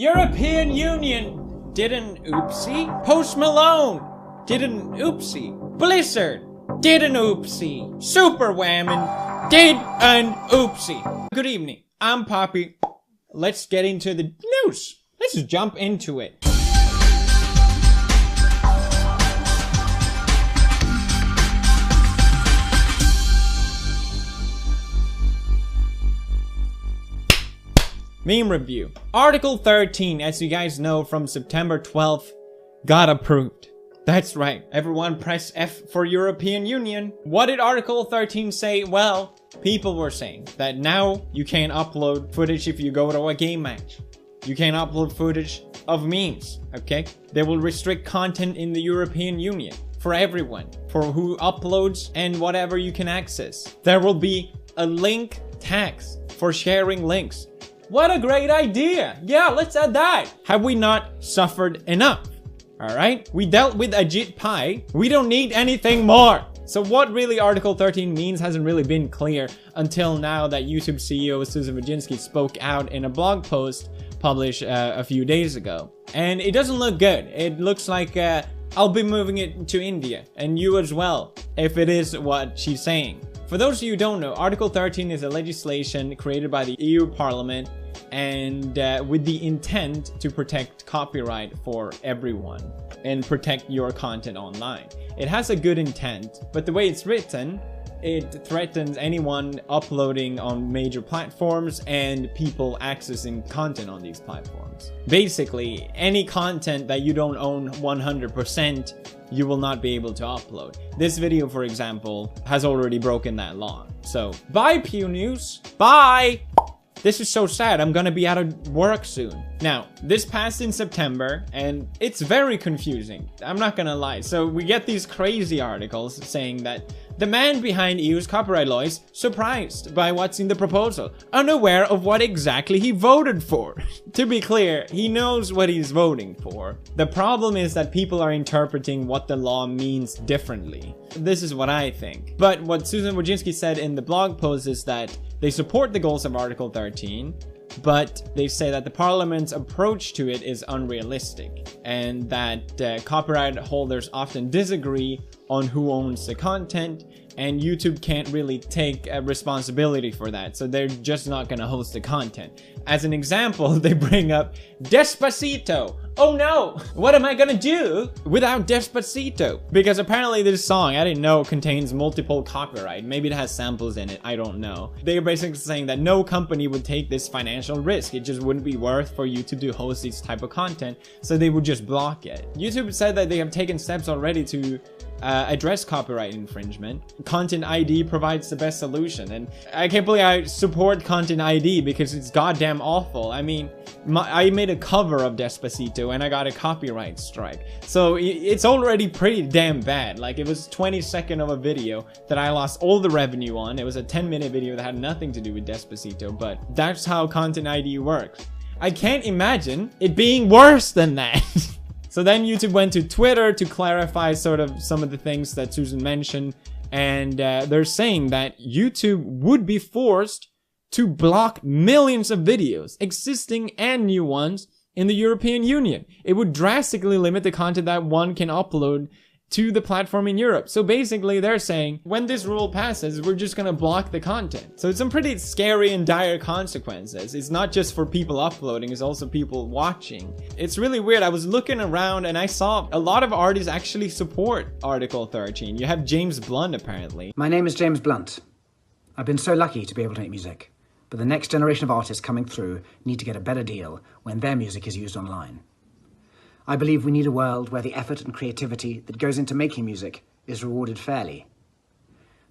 European Union did an oopsie. Post Malone did an oopsie. Blizzard did an oopsie. Super Whammon did an oopsie. Good evening, I'm Poppy. Let's get into the news. Let's just jump into it. Meme review. Article 13, as you guys know, from September 12th, got approved. That's right, everyone press F for European Union. What did Article 13 say? Well, people were saying that now you can't upload footage if you go to a game match. You can't upload footage of memes, okay? They will restrict content in the European Union for everyone, for who uploads and whatever you can access. There will be a link tax for sharing links. What a great idea! Yeah, let's add that! Have we not suffered enough? Alright? We dealt with Ajit Pai. We don't need anything more! So what really Article 13 means hasn't really been clear until now that YouTube CEO Susan Wojcicki spoke out in a blog post published a few days ago. And it doesn't look good. It looks like I'll be moving it to India, and you as well, if it is what she's saying. For those of you who don't know, Article 13 is a legislation created by the EU Parliament and with the intent to protect copyright for everyone and protect your content online. It has a good intent, but the way it's written, it threatens anyone uploading on major platforms and people accessing content on these platforms. Basically, any content that you don't own 100%, you will not be able to upload. This video, for example, has already broken that law. So, bye Pew News! Bye! This is so sad, I'm gonna be out of work soon. Now, this passed in September, and it's very confusing. I'm not gonna lie. So we get these crazy articles saying that the man behind EU's copyright law is surprised by what's in the proposal, unaware of what exactly he voted for. To be clear, he knows what he's voting for. The problem is that people are interpreting what the law means differently. This is what I think. But what Susan Wojcicki said in the blog post is that they support the goals of Article 13, but they say that the Parliament's approach to it is unrealistic, and that copyright holders often disagree on who owns the content, and YouTube can't really take responsibility for that, so they're just not gonna host the content. As an example, they bring up Despacito. Oh no! What am I gonna do without Despacito? Because apparently this song, I didn't know, contains multiple copyright. Maybe it has samples in it, I don't know. They're basically saying that no company would take this financial risk. It just wouldn't be worth for YouTube to host this type of content, so they would just block it. YouTube said that they have taken steps already to address copyright infringement. Content ID provides the best solution, and I can't believe I support Content ID because it's goddamn awful. I mean, I made a cover of Despacito and I got a copyright strike, so it's already pretty damn bad. Like, it was 20 seconds of a video that I lost all the revenue on. It was a 10-minute video that had nothing to do with Despacito, but that's how Content ID works. I can't imagine it being worse than that. So then YouTube went to Twitter to clarify sort of some of the things that Susan mentioned, and they're saying that YouTube would be forced to block millions of videos, existing and new ones, in the European Union. It would drastically limit the content that one can upload to the platform in Europe. So basically they're saying, when this rule passes, we're just gonna block the content. So it's some pretty scary and dire consequences. It's not just for people uploading, it's also people watching. It's really weird. I was looking around and I saw a lot of artists actually support Article 13. You have James Blunt, apparently. My name is James Blunt. I've been so lucky to be able to make music, but the next generation of artists coming through need to get a better deal when their music is used online. I believe we need a world where the effort and creativity that goes into making music is rewarded fairly.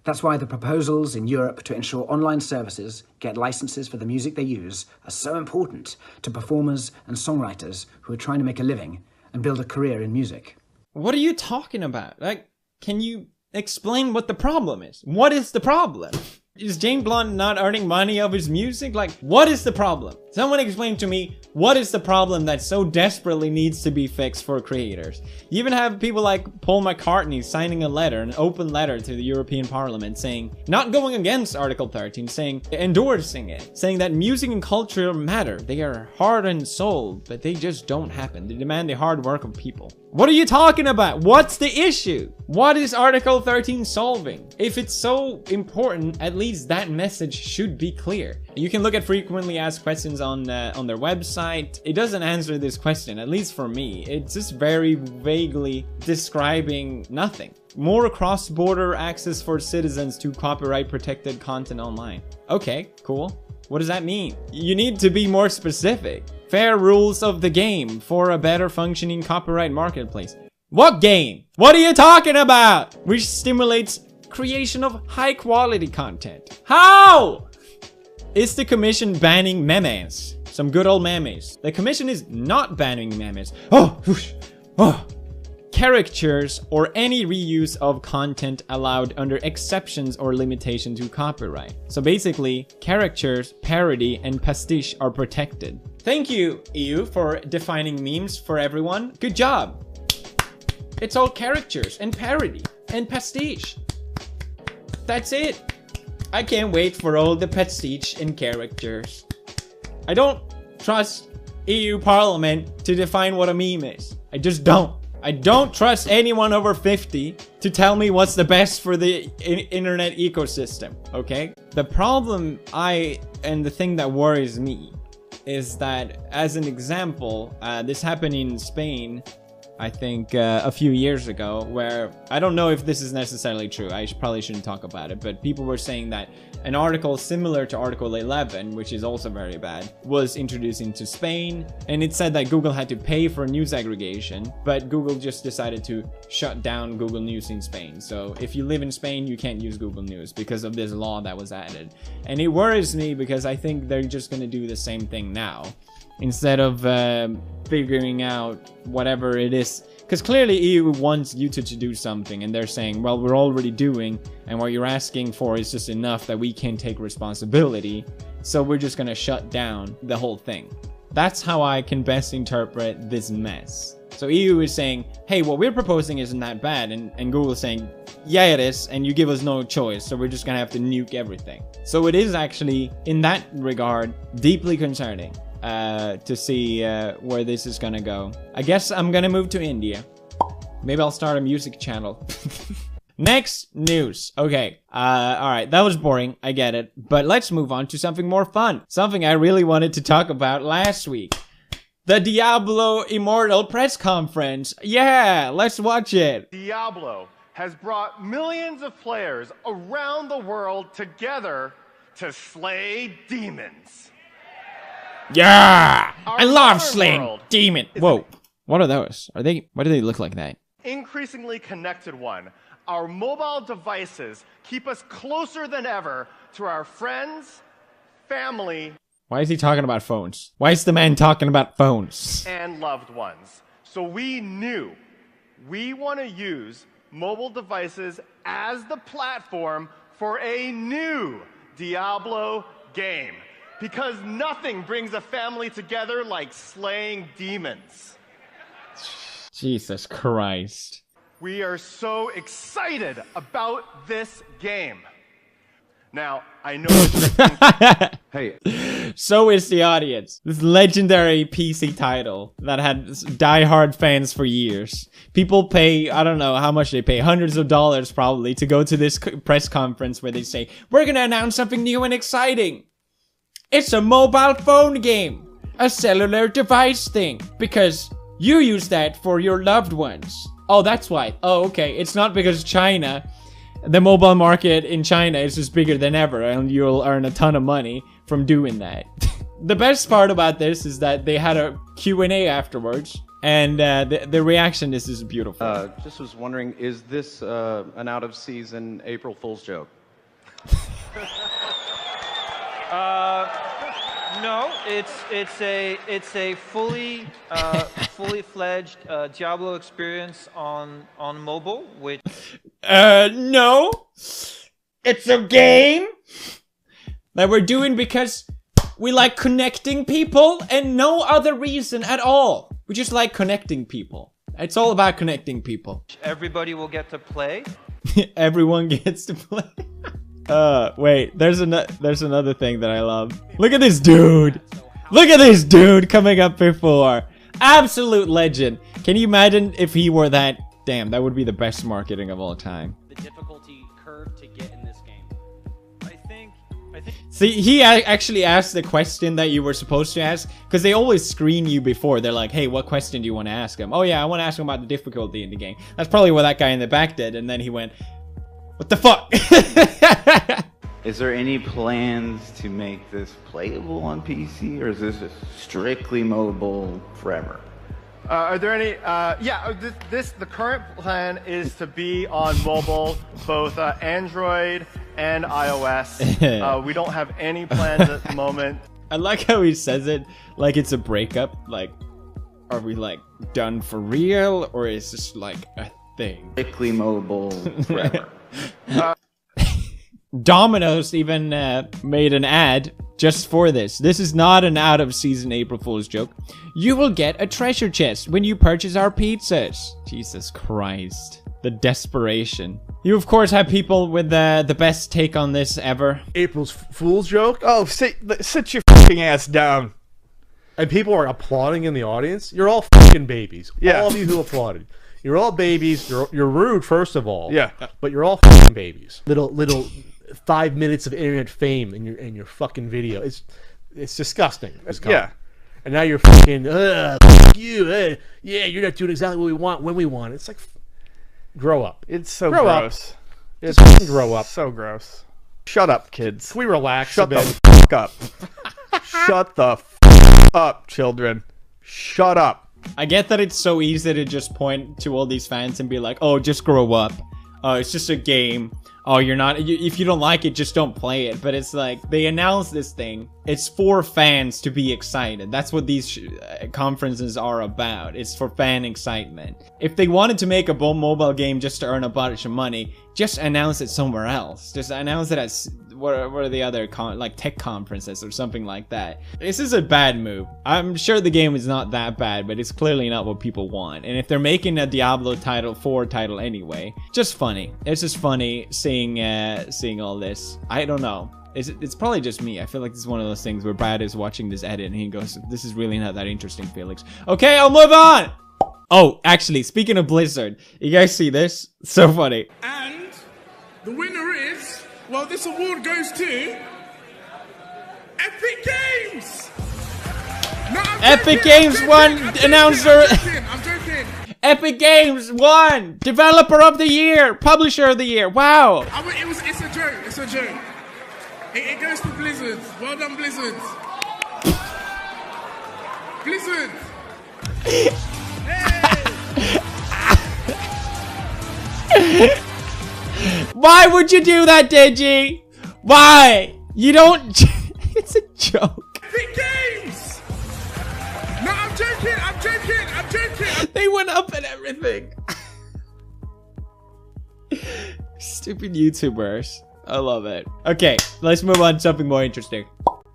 That's why the proposals in Europe to ensure online services get licenses for the music they use are so important to performers and songwriters who are trying to make a living and build a career in music. What are you talking about? Like, can you explain what the problem is? What is the problem? Is James Blunt not earning money of his music? Like, what is the problem? Someone explain to me, what is the problem that so desperately needs to be fixed for creators? You even have people like Paul McCartney signing a letter, an open letter to the European Parliament saying, not going against Article 13, saying, endorsing it, saying that music and culture matter. They are heart and soul, but they just don't happen. They demand the hard work of people. What are you talking about? What's the issue? What is Article 13 solving? If it's so important, at least that message should be clear. You can look at frequently asked questions on their website. It doesn't answer this question, at least for me. It's just very vaguely describing nothing. More cross-border access for citizens to copyright-protected content online. Okay, cool. What does that mean? You need to be more specific. Fair rules of the game for a better functioning copyright marketplace. What game? What are you talking about? Which stimulates creation of high quality content. How? Is the commission banning memes? Some good old memes. The commission is not banning memes. Oh, whoosh, oh. Caricatures or any reuse of content allowed under exceptions or limitation to copyright. So basically, caricatures, parody, and pastiche are protected. Thank you, EU, for defining memes for everyone. Good job. It's all caricatures and parody and pastiche. That's it. I can't wait for all the pastiche and caricatures. I don't trust EU Parliament to define what a meme is. I just don't. I don't trust anyone over 50 to tell me what's the best for the internet ecosystem, okay? The problem and the thing that worries me is that, as an example, this happened in Spain, I think a few years ago, where I don't know if this is necessarily true. I probably shouldn't talk about it, but people were saying that an article similar to Article 11, which is also very bad, was introduced into Spain, and it said that Google had to pay for news aggregation, but Google just decided to shut down Google News in Spain. So if you live in Spain, you can't use Google News because of this law that was added. And it worries me because I think they're just going to do the same thing now, instead of figuring out whatever it is. Because clearly EU wants YouTube to do something, and they're saying, well, we're already doing, and what you're asking for is just enough that we can take responsibility, so we're just gonna shut down the whole thing. That's how I can best interpret this mess. So EU is saying, hey, what we're proposing isn't that bad, and Google is saying, yeah, it is, and you give us no choice, so we're just gonna have to nuke everything. So it is actually, in that regard, deeply concerning. To see where this is gonna go. I guess I'm gonna move to India. Maybe I'll start a music channel. Next news. Okay, alright, that was boring, I get it. But let's move on to something more fun. Something I really wanted to talk about last week. The Diablo Immortal press conference. Yeah, let's watch it. Diablo has brought millions of players around the world together to slay demons. Yeah! I love slaying demon. Whoa, what are those? Why do they look like that? Increasingly connected one. Our mobile devices keep us closer than ever to our friends, family. Why is he talking about phones? Why is the man talking about phones? And loved ones. So we knew we want to use mobile devices as the platform for a new Diablo game. Because nothing brings a family together like slaying demons. Jesus Christ. We are so excited about this game. Now, I know hey. So is the audience. This legendary PC title that had die-hard fans for years. People pay, I don't know how much they pay, hundreds of dollars probably, to go to this press conference where they say, we're gonna announce something new and exciting. It's a mobile phone game, a cellular device thing, because you use that for your loved ones. Oh, that's why. Oh, okay. It's not because China, the mobile market in China is just bigger than ever, and you'll earn a ton of money from doing that. The best part about this is that they had a Q&A afterwards, and the reaction is just beautiful. Just was wondering, is this an out-of-season April Fool's joke? No, it's a fully fledged Diablo experience on mobile, which no, it's a game that we're doing because We like connecting people and no other reason at all. We just like connecting people. It's all about connecting people. Everybody will get to play. Everyone gets to play. Wait, there's another thing that I love. Look at this dude. Look at this dude coming up before. Absolute legend. Can you imagine if he were that? Damn, that would be the best marketing of all time. The difficulty curve to get in this game. I think. See, he actually asked the question that you were supposed to ask, because they always screen you before. They're like, hey, what question do you want to ask him? Oh yeah, I want to ask him about the difficulty in the game. That's probably what that guy in the back did, and then he went, what the fuck? Is there any plans to make this playable on PC, or is this strictly mobile forever? Are there any? The current plan is to be on mobile, both Android and iOS. We don't have any plans at the moment. I like how he says it like it's a breakup. Like, are we like done for real, or is this like a thing? Strictly mobile forever. Domino's even made an ad just for this. This is not an out-of-season April Fool's joke. You will get a treasure chest when you purchase our pizzas. Jesus Christ. The desperation. You, of course, have people with the best take on this ever. April's Fool's joke? Oh, sit your fucking ass down. And people are applauding in the audience? You're all fucking babies. Yeah. All of you who applauded. You're all babies. You're rude, first of all. Yeah. But you're all fucking babies. Little 5 minutes of internet fame in your fucking video. It's disgusting. Yeah. And now you're fucking fuck you. Yeah, you're not doing exactly what we want when we want. It's like, grow up. It's so Grow up. gross. Just fucking grow up. So gross. Shut up, kids. Can we relax Shut a the bit? fuck up. Shut the fuck up, children. Shut up. I get that it's so easy to just point to all these fans and be like, oh, just grow up. Oh, it's just a game. Oh, you're not... if you don't like it, just don't play it. But it's like, they announced this thing. It's for fans to be excited. That's what these conferences are about. It's for fan excitement. If they wanted to make a mobile game just to earn a bunch of money, just announce it somewhere else. Just announce it as... what are the other like tech conferences or something like that. This is a bad move. I'm sure the game is not that bad, but it's clearly not what people want. And if they're making a Diablo title 4 title anyway, just funny. It's just funny seeing all this. I don't know. It's probably just me. I feel like this is one of those things where Brad is watching this edit and he goes, this is really not that interesting, Felix. Okay, I'll move on. Oh, actually, speaking of Blizzard, you guys see this? So funny. And the winner is, well, this award goes to Epic Games. No, Epic Games won announcer. I'm joking. Epic Games won Developer of the Year, Publisher of the Year. Wow. It's a joke. It's a joke. It goes to Blizzard. Well done, Blizzard. Blizzard. Why would you do that, Digi? Why? You don't... It's a joke. Epic Games. No, I'm joking. I'm joking. I'm joking. They went up and everything. Stupid YouTubers. I love it. Okay, let's move on to something more interesting.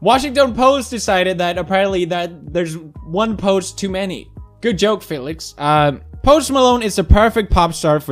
Washington Post decided that apparently that there's one post too many. Good joke, Felix. Post Malone is the perfect pop star for